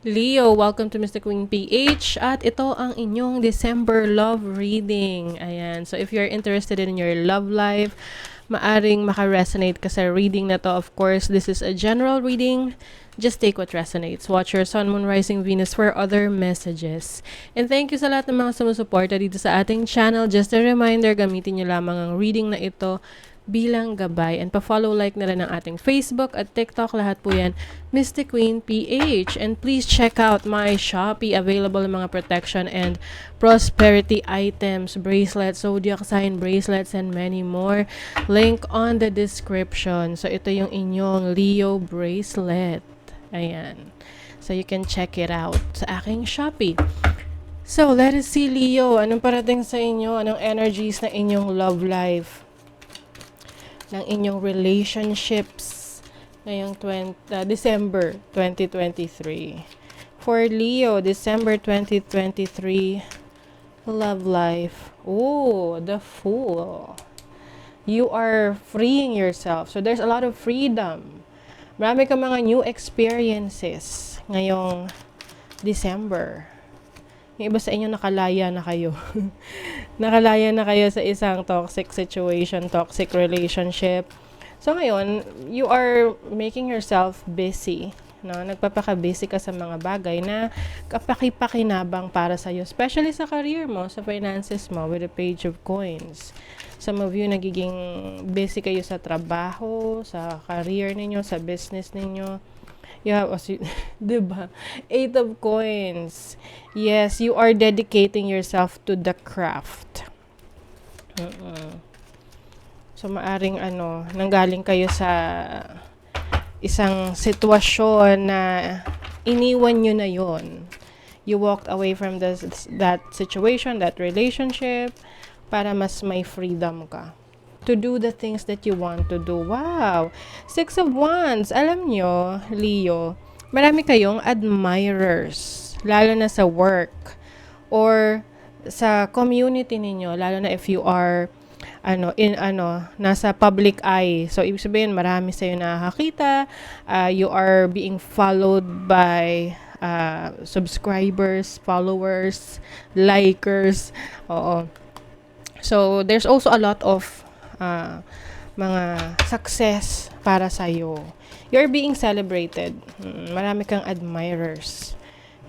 Leo, welcome to Mr. Queen PH at ito ang inyong December love reading. Ayan. So if you're interested in your love life, maaring maka-resonate ka sa reading na to. Of course, this is a general reading. Just take what resonates. Watch your Sun, Moon, Rising, Venus for other messages. And thank you sa lahat ng mga sumusuporta dito sa ating channel. Just a reminder, gamitin nyo lamang ang reading na ito bilang gabay. And pa-follow, like na rin ang ating Facebook at TikTok. Lahat po yan, Mystic Queen PH. And please check out my Shopee. Available ang mga protection and prosperity items, bracelets, zodiac sign bracelets, and many more. Link on the description. So ito yung inyong Leo bracelet. Ayan. So you can check it out sa aking Shopee. So let us see, Leo. Anong parating sa inyo? Anong energies na inyong love life? Ng inyong relationships ngayong December 2023. For Leo, December 2023, love life. Oh, the Fool. You are freeing yourself. So there's a lot of freedom. Marami kang mga new experiences ngayong December. Yung iba sa inyo nakalaya na kayo. Nakalaya na kayo sa isang toxic situation, toxic relationship. So ngayon, you are making yourself busy. No? Nagpapaka-busy ka sa mga bagay na kapaki-pakinabang para sa'yo. Especially sa career mo, sa finances mo, with the Page of Coins. Some of you, nagiging busy kayo sa trabaho, sa career ninyo, sa business ninyo. You have, diba? 8 of Coins. Yes, you are dedicating yourself to the craft. So, maaring nanggaling kayo sa isang sitwasyon na iniwan nyo na yon. You walked away from that situation, that relationship, para mas may freedom ka to do the things that you want to do. Wow! 6 of Wands. Alam nyo, Leo, marami kayong admirers, lalo na sa work or sa community ninyo, lalo na if you are nasa public eye. So, ibig sabihin, marami sa'yo nakakita. You are being followed by subscribers, followers, likers. Oo. So, there's also a lot of mga success para sa'yo. You're being celebrated. Marami kang admirers.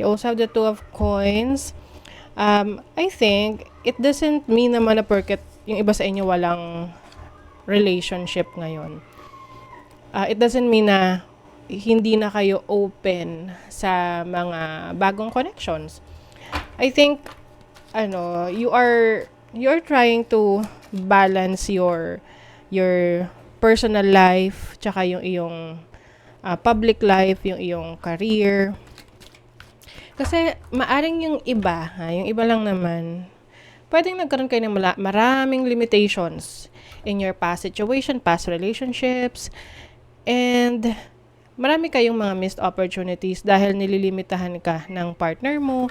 You also have the 2 of Coins. I think, it doesn't mean naman na porket yung iba sa inyo walang relationship ngayon. It doesn't mean na hindi na kayo open sa mga bagong connections. I think, you're trying to balance your personal life tsaka yung iyong public life, yung iyong career. Kasi maaring yung iba lang naman, pwedeng nagkaroon kayo ng maraming limitations in your past situation, past relationships, and marami kayong mga missed opportunities dahil nililimitahan ka ng partner mo,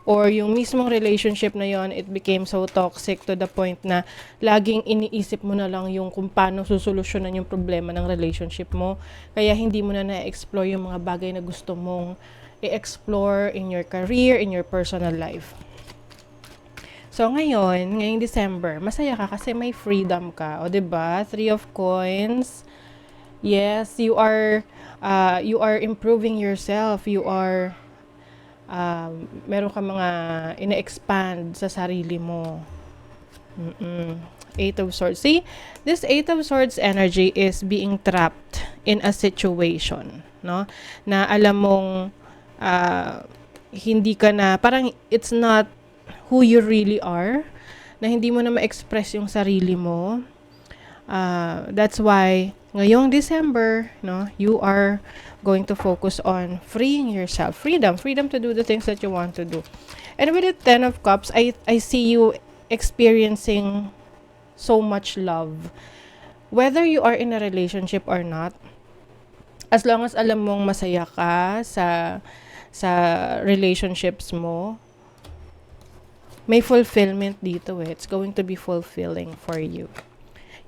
or yung mismong relationship na yon, it became so toxic to the point na laging iniisip mo na lang yung kung paano susolusyonan yung problema ng relationship mo. Kaya hindi mo na na-explore yung mga bagay na gusto mong i-explore in your career, in your personal life. So ngayong December, masaya ka kasi may freedom ka. O 'di ba? 3 of Coins. Yes, you are improving yourself. You are meron ka mga ina-expand sa sarili mo. 8 of Swords. See, this 8 of Swords energy is being trapped in a situation, no? Na alam mong hindi ka na, parang it's not who you really are, na hindi mo na ma-express yung sarili mo. That's why ngayong December, no, you are going to focus on freeing yourself. Freedom to do the things that you want to do. And with the 10 of Cups, I see you experiencing so much love. Whether you are in a relationship or not, as long as alam mong masaya ka sa relationships mo, may fulfillment dito eh. It's going to be fulfilling for you.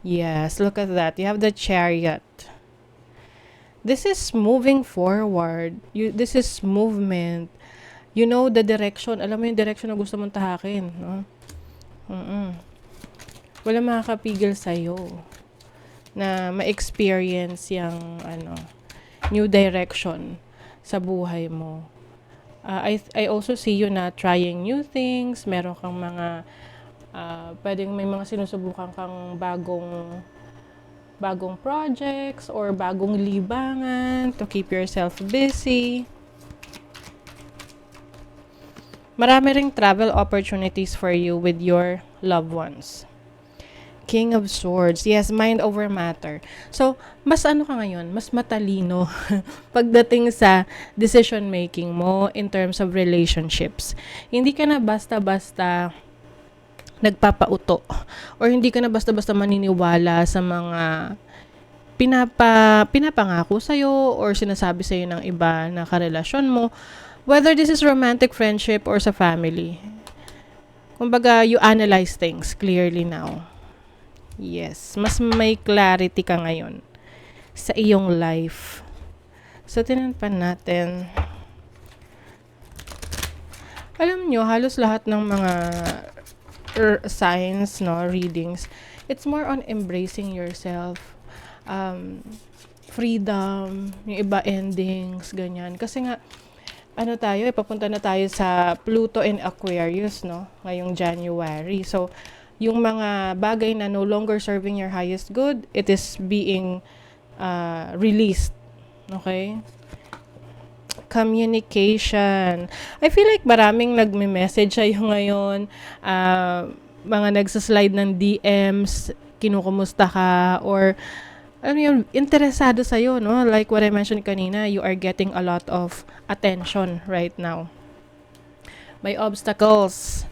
Yes, look at that. You have the Chariot. this is moving forward. This is movement. You know the direction. Alam mo yung direction na gusto mong tahakin, no? Wala makakapigil sa'yo na ma-experience yung new direction sa buhay mo. I also see you na trying new things. Meron kang mga pwedeng may mga sinusubukan kang bagong projects or bagong libangan to keep yourself busy. Marami ring travel opportunities for you with your loved ones. King of Swords. Yes, mind over matter. So, mas ka ngayon, mas matalino pagdating sa decision making mo in terms of relationships. Hindi ka na basta-basta nagpapauto or hindi ka na basta-basta maniniwala sa mga pinapangako sa'yo or sinasabi sa'yo ng iba na karelasyon mo. Whether this is romantic friendship or sa family. Kumbaga, you analyze things clearly now. Yes, mas may clarity ka ngayon sa iyong life. So, tinanpan natin. Alam nyo, halos lahat ng mga signs, no, readings, it's more on embracing yourself. Freedom, yung iba endings, ganyan. Kasi nga, papunta na tayo sa Pluto in Aquarius, no? Ngayong January. So, yung mga bagay na no longer serving your highest good, it is being released. Okay? Communication. I feel like maraming nagme-message sa'yo ngayon. Mga nagsaslide ng DMs, kinukumusta ka, or interesado sa'yo, no? Like what I mentioned kanina, you are getting a lot of attention right now. May obstacles.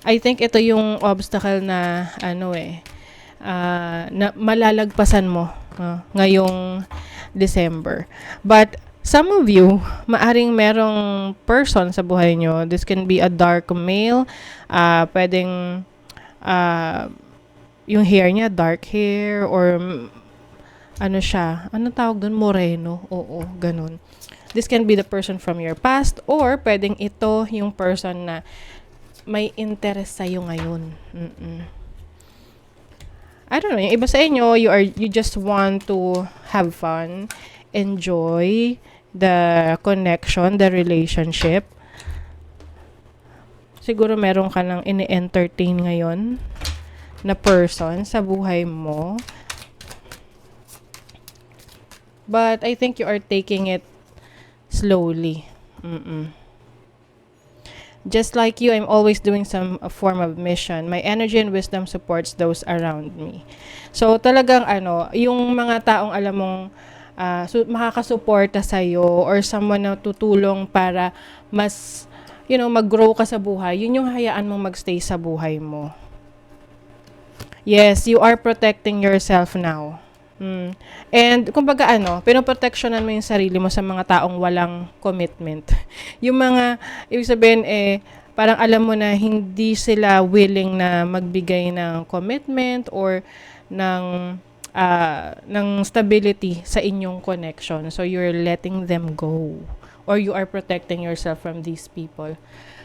I think ito yung obstacle na, na malalagpasan mo ngayong December. But, some of you, maaring merong person sa buhay nyo. This can be a dark male. Pwedeng, yung hair niya, dark hair, or tawag doon? Moreno. Oo, ganun. This can be the person from your past, or pwedeng ito yung person na may interest sa'yo ngayon. I don't know, yung iba sa inyo, you just want to have fun, enjoy the connection, the relationship. Siguro meron ka nang ini-entertain ngayon na person sa buhay mo. But I think you are taking it slowly. Just like you, I'm always doing some form of mission. My energy and wisdom supports those around me. So, talagang yung mga taong alam mong makakasuporta sa'yo or someone na tutulong para mas, mag-grow ka sa buhay, yun yung hayaan mong magstay sa buhay mo. Yes, you are protecting yourself now. And, kumbaga pinoproteksyonan mo yung sarili mo sa mga taong walang commitment. Yung mga, ibig sabihin, parang alam mo na hindi sila willing na magbigay ng commitment or ng stability sa inyong connection. So, you're letting them go. Or you are protecting yourself from these people.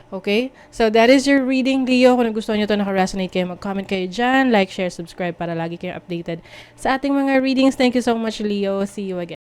Okay? So, that is your reading, Leo. Kung nagustuhan nyo ito, naka-resonate kayo, mag-comment kayo dyan. Like, share, subscribe para lagi kayong updated sa ating mga readings. Thank you so much, Leo. See you again.